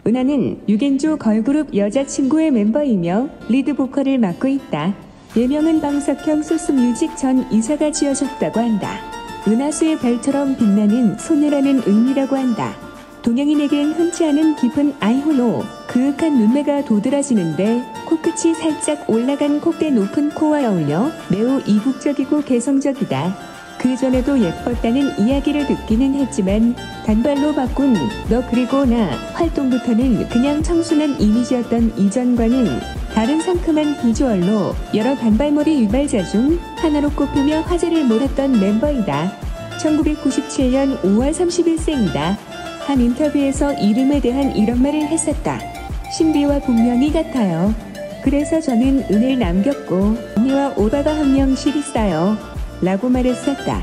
은하는 유겐조 걸그룹 여자친구의 멤버이며 리드 보컬을 맡고 있다. 예명은 방석형 소스뮤직 전 이사가 지어줬다고 한다. 은하수의 별처럼 빛나는 소녀라는 의미라고 한다. 동양인에겐 흔치 않은 깊은 아이홀로 그윽한 눈매가 도드라지는데 코끝이 살짝 올라간 콧대 높은 코와 어울려 매우 이국적이고 개성적이다. 그 전에도 예뻤다는 이야기를 듣기는 했지만 단발로 바꾼 너 그리고 나 활동부터는 그냥 청순한 이미지였던 이전과는 다른 상큼한 비주얼로 여러 단발머리 유발자 중 하나로 꼽히며 화제를 몰았던 멤버이다. 1997년 5월 30일생이다. 한 인터뷰에서 이름에 대한 이런 말을 했었다. 신비와 분명히 같아요. 그래서 저는 은을 남겼고 언니와 오빠가 한 명씩 있어요. 라고 말했었다.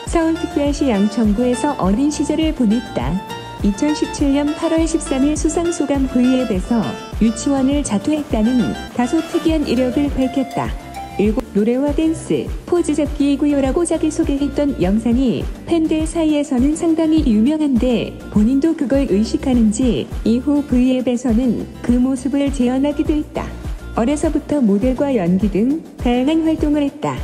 서울특별시 양천구에서 어린 시절을 보냈다. 2017년 8월 13일 수상소감 V앱에서 유치원을 자퇴했다는 다소 특이한 이력을 밝혔다. 노래와 댄스, 포즈 잡기 구요라고 자기소개했던 영상이 팬들 사이에서는 상당히 유명한데 본인도 그걸 의식하는지 이후 V앱에서는 그 모습을 재현하기도 했다. 어려서부터 모델과 연기 등 다양한 활동을 했다.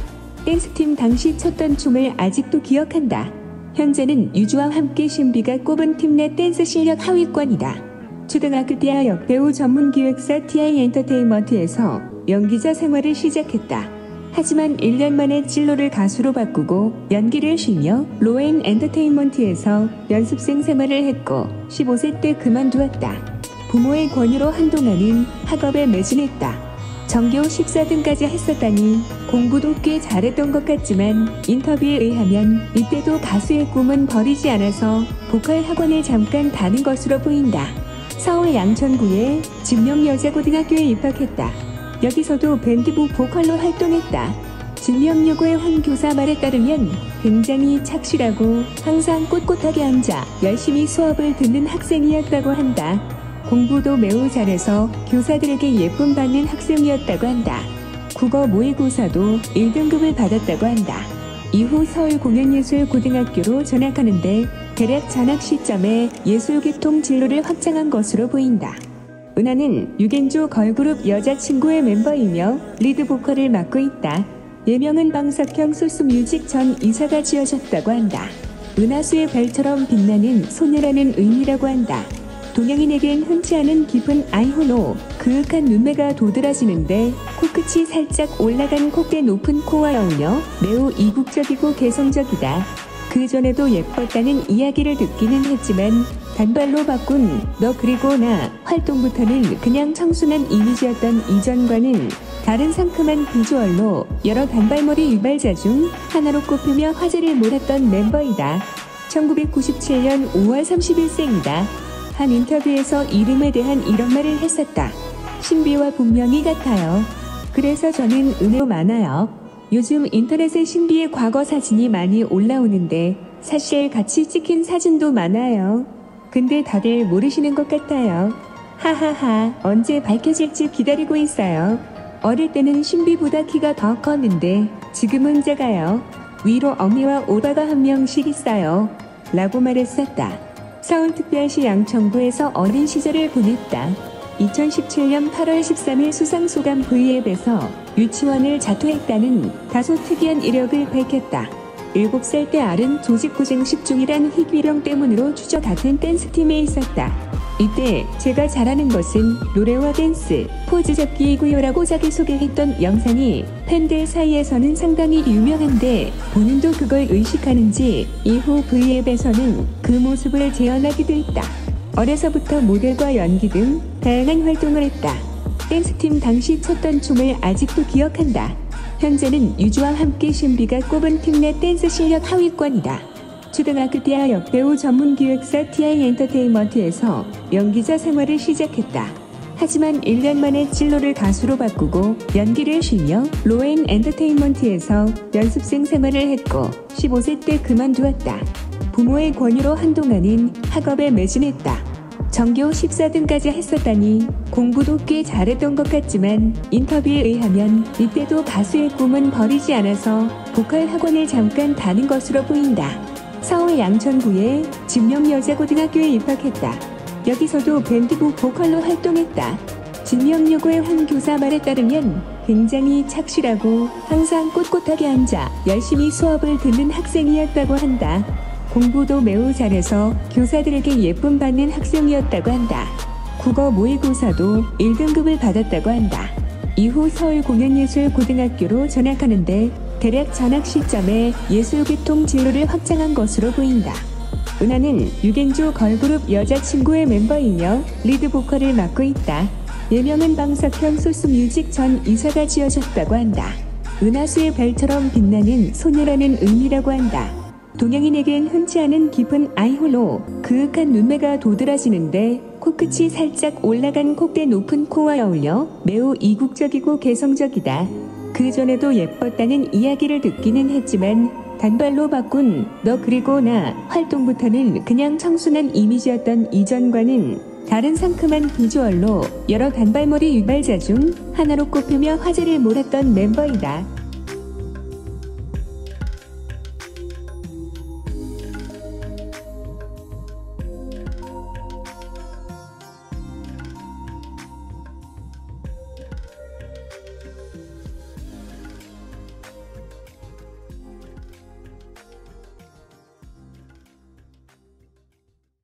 댄스팀 당시 췄던 춤을 아직도 기억한다. 현재는 유주와 함께 신비가 꼽은 팀 내 댄스 실력 하위권이다. 초등학교 때 역배우 전문기획사 TI 엔터테인먼트에서 연기자 생활을 시작했다. 하지만 1년 만에 진로를 가수로 바꾸고 연기를 쉬며 로엔 엔터테인먼트에서 연습생 생활을 했고 15세 때 그만두었다. 부모의 권유로 한동안은 학업에 매진했다. 전교 14등까지 했었다니 공부도 꽤 잘했던 것 같지만 인터뷰에 의하면 이때도 가수의 꿈은 버리지 않아서 보컬 학원에 잠깐 다닌 것으로 보인다. 서울 양천구의 진명여자고등학교에 입학했다. 여기서도 밴드부 보컬로 활동했다. 진명여고의 황 교사 말에 따르면 굉장히 착실하고 항상 꼿꼿하게 앉아 열심히 수업을 듣는 학생이었다고 한다. 공부도 매우 잘해서 교사들에게 예쁨 받는 학생이었다고 한다. 국어 모의고사도 1등급을 받았다고 한다. 이후 서울공연예술고등학교로 전학하는데 대략 전학 시점에 예술계통 진로를 확장한 것으로 보인다. 은하는 유겐조 걸그룹 여자친구의 멤버이며 리드 보컬을 맡고 있다. 예명은 방석형 소스뮤직 전 이사가 지어줬다고 한다. 은하수의 별처럼 빛나는 소녀라는 의미라고 한다. 동양인에겐 흔치 않은 깊은 아이홀로 그윽한 눈매가 도드라지는데 코끝이 살짝 올라간 콧대 높은 코와 어울려 매우 이국적이고 개성적이다. 그 전에도 예뻤다는 이야기를 듣기는 했지만 단발로 바꾼 너 그리고 나 활동부터는 그냥 청순한 이미지였던 이전과는 다른 상큼한 비주얼로 여러 단발머리 유발자 중 하나로 꼽히며 화제를 몰았던 멤버이다. 1997년 5월 30일생이다. 한 인터뷰에서 이름에 대한 이런 말을 했었다. 신비와 분명히 같아요. 그래서 저는 은혜도 많아요. 요즘 인터넷에 신비의 과거 사진이 많이 올라오는데 사실 같이 찍힌 사진도 많아요. 근데 다들 모르시는 것 같아요. 하하하, 언제 밝혀질지 기다리고 있어요. 어릴 때는 신비보다 키가 더 컸는데 지금은 작아요. 위로 언니와 오빠가 한 명씩 있어요. 라고 말했었다. 서울특별시 양천구에서 어린 시절을 보냈다. 2017년 8월 13일 수상소감 V앱에서 유치원을 자퇴했다는 다소 특이한 이력을 밝혔다. 7살 때 앓은 조직구쟁식 중이란 희귀병 때문으로 추적 같은 댄스팀에 있었다. 이때 제가 잘하는 것은 노래와 댄스, 포즈 잡기 구요라고 자기소개했던 영상이 팬들 사이에서는 상당히 유명한데 본인도 그걸 의식하는지 이후 V앱에서는 그 모습을 재현하기도 했다. 어려서부터 모델과 연기 등 다양한 활동을 했다. 댄스팀 당시 췄던 춤을 아직도 기억한다. 현재는 유주와 함께 신비가 꼽은 팀 내 댄스 실력 하위권이다. 초등학교 때 역배우 전문기획사 TI 엔터테인먼트에서 연기자 생활을 시작했다. 하지만 1년 만에 진로를 가수로 바꾸고 연기를 쉬며 로엔 엔터테인먼트에서 연습생 생활을 했고 15세 때 그만두었다. 부모의 권유로 한동안은 학업에 매진했다. 전교 14등까지 했었다니 공부도 꽤 잘했던 것 같지만 인터뷰에 의하면 이때도 가수의 꿈은 버리지 않아서 보컬 학원에 잠깐 다닌 것으로 보인다. 서울 양천구의 진명여자고등학교에 입학했다. 여기서도 밴드부 보컬로 활동했다. 진명여고의 한 교사 말에 따르면 굉장히 착실하고 항상 꼿꼿하게 앉아 열심히 수업을 듣는 학생이었다고 한다. 공부도 매우 잘해서 교사들에게 예쁨 받는 학생이었다고 한다. 국어 모의고사도 1등급을 받았다고 한다. 이후 서울공연예술고등학교로 전학하는데 대략 전학 시점에 예술계통 진로를 확장한 것으로 보인다. 은하는 6인조 걸그룹 여자친구의 멤버이며 리드 보컬을 맡고 있다. 예명은 방석형 소스뮤직 전 이사가 지어졌다고 한다. 은하수의 별처럼 빛나는 소녀라는 의미라고 한다. 동양인에겐 흔치 않은 깊은 아이홀로 그윽한 눈매가 도드라지는데 코끝이 살짝 올라간 콧대 높은 코와 어울려 매우 이국적이고 개성적이다. 그 전에도 예뻤다는 이야기를 듣기는 했지만 단발로 바꾼 너 그리고 나 활동부터는 그냥 청순한 이미지였던 이전과는 다른 상큼한 비주얼로 여러 단발머리 유발자 중 하나로 꼽히며 화제를 몰았던 멤버이다.